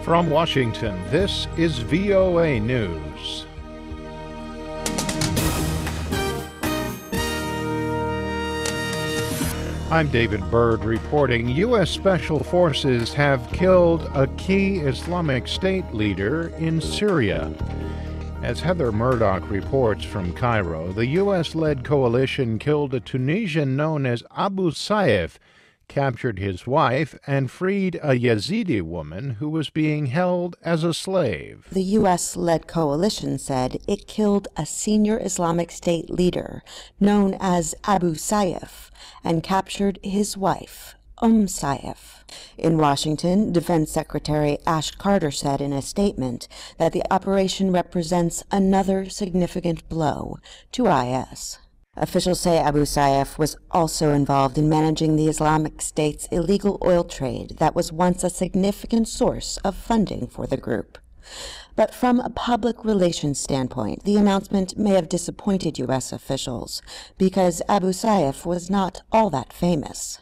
From Washington, this is VOA News. I'm David Byrd reporting U.S. Special Forces have killed a key Islamic State leader in Syria. As Heather Murdock reports from Cairo, the U.S.-led coalition killed a Tunisian known as Abu Sayyaf, captured his wife, and freed a Yazidi woman who was being held as a slave. The U.S.-led coalition said it killed a senior Islamic State leader known as Abu Sayyaf and captured his wife, Sayyaf. In Washington, Defense Secretary Ash Carter said in a statement that the operation represents another significant blow to IS. Officials say Abu Sayyaf was also involved in managing the Islamic State's illegal oil trade that was once a significant source of funding for the group. But from a public relations standpoint, the announcement may have disappointed U.S. officials because Abu Sayyaf was not all that famous.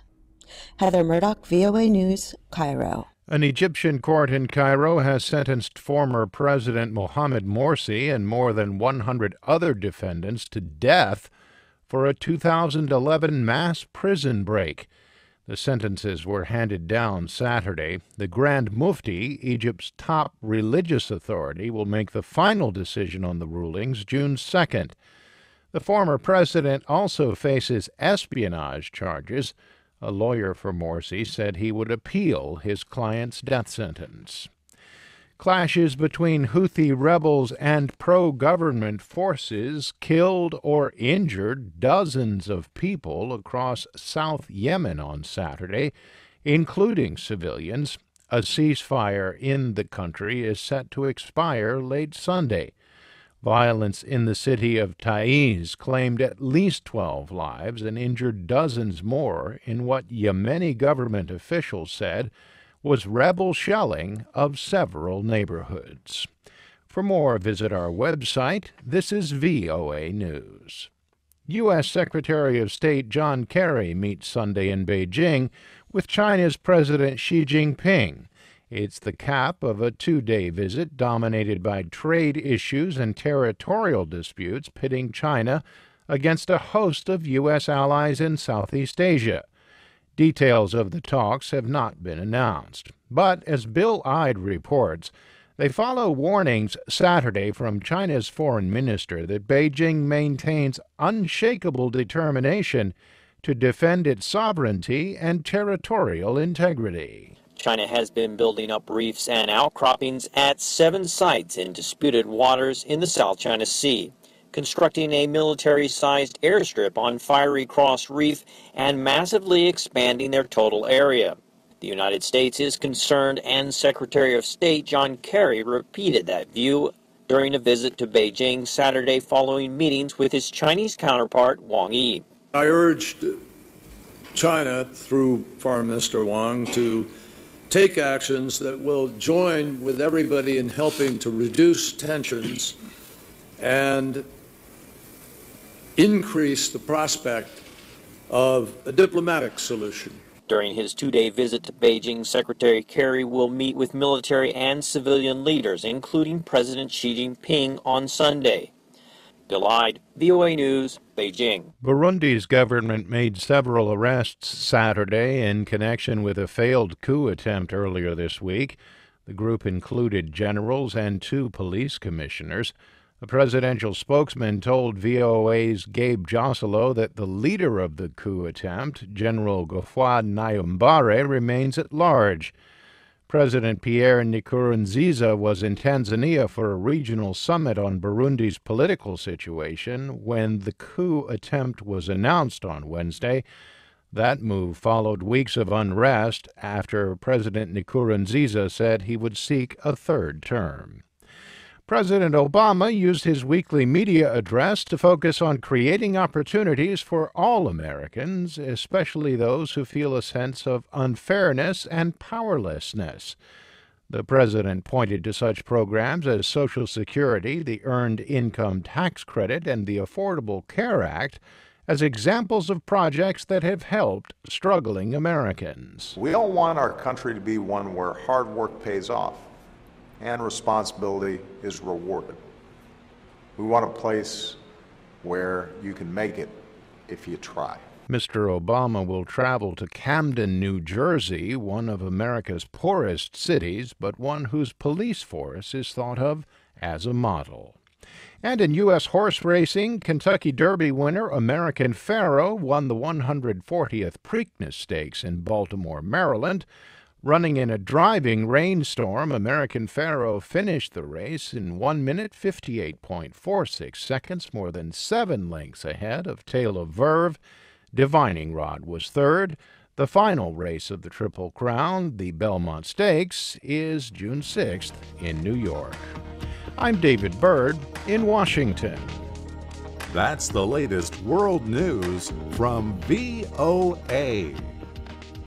Heather Murdock, VOA News, Cairo. An Egyptian court in Cairo has sentenced former President Mohamed Morsi and more than 100 other defendants to death for a 2011 mass prison break. The sentences were handed down Saturday. The Grand Mufti, Egypt's top religious authority, will make the final decision on the rulings June 2nd. The former president also faces espionage charges. A lawyer for Morsi said he would appeal his client's death sentence. Clashes between Houthi rebels and pro-government forces killed or injured dozens of people across South Yemen on Saturday, including civilians. A ceasefire in the country is set to expire late Sunday. Violence in the city of Taiz claimed at least 12 lives and injured dozens more in what Yemeni government officials said was rebel shelling of several neighborhoods. For more, visit our website. This is VOA News. U.S. Secretary of State John Kerry meets Sunday in Beijing with China's President Xi Jinping. It's the cap of a two-day visit dominated by trade issues and territorial disputes pitting China against a host of U.S. allies in Southeast Asia. Details of the talks have not been announced. But as Bill Ide reports, they follow warnings Saturday from China's foreign minister that Beijing maintains unshakable determination to defend its sovereignty and territorial integrity. China has been building up reefs and outcroppings at 7 sites in disputed waters in the South China Sea, constructing a military-sized airstrip on Fiery Cross Reef and massively expanding their total area. The United States is concerned, and Secretary of State John Kerry repeated that view during a visit to Beijing Saturday following meetings with his Chinese counterpart Wang Yi. I urged China, through Foreign Minister Wang, to take actions that will join with everybody in helping to reduce tensions and increase the prospect of a diplomatic solution. During his 2-day visit to Beijing, Secretary Kerry will meet with military and civilian leaders, including President Xi Jinping, on Sunday. Bill Ide, VOA News, Beijing. Burundi's government made several arrests Saturday in connection with a failed coup attempt earlier this week. The group included generals and 2 police commissioners. A presidential spokesman told VOA's Gabe Joselo that the leader of the coup attempt, General Geoffroy Niyombare, remains at large. President Pierre Nkurunziza was in Tanzania for a regional summit on Burundi's political situation when the coup attempt was announced on Wednesday. That move followed weeks of unrest after President Nkurunziza said he would seek a third term. President Obama used his weekly media address to focus on creating opportunities for all Americans, especially those who feel a sense of unfairness and powerlessness. The president pointed to such programs as Social Security, the Earned Income Tax Credit, and the Affordable Care Act as examples of projects that have helped struggling Americans. We don't want our country to be one where hard work pays off. and responsibility is rewarded. We want a place where you can make it if you try. Mr. Obama will travel to Camden, New Jersey, one of America's poorest cities, but one whose police force is thought of as a model. And in U.S. horse racing, Kentucky Derby winner American Pharoah won the 140th Preakness Stakes in Baltimore, Maryland. Running in a driving rainstorm, American Pharoah finished the race in 1 minute 58.46 seconds, more than 7 lengths ahead of Tale of Verve. Divining Rod was third. The final race of the Triple Crown, the Belmont Stakes, is June 6th in New York. I'm David Byrd in Washington. That's the latest world news from VOA.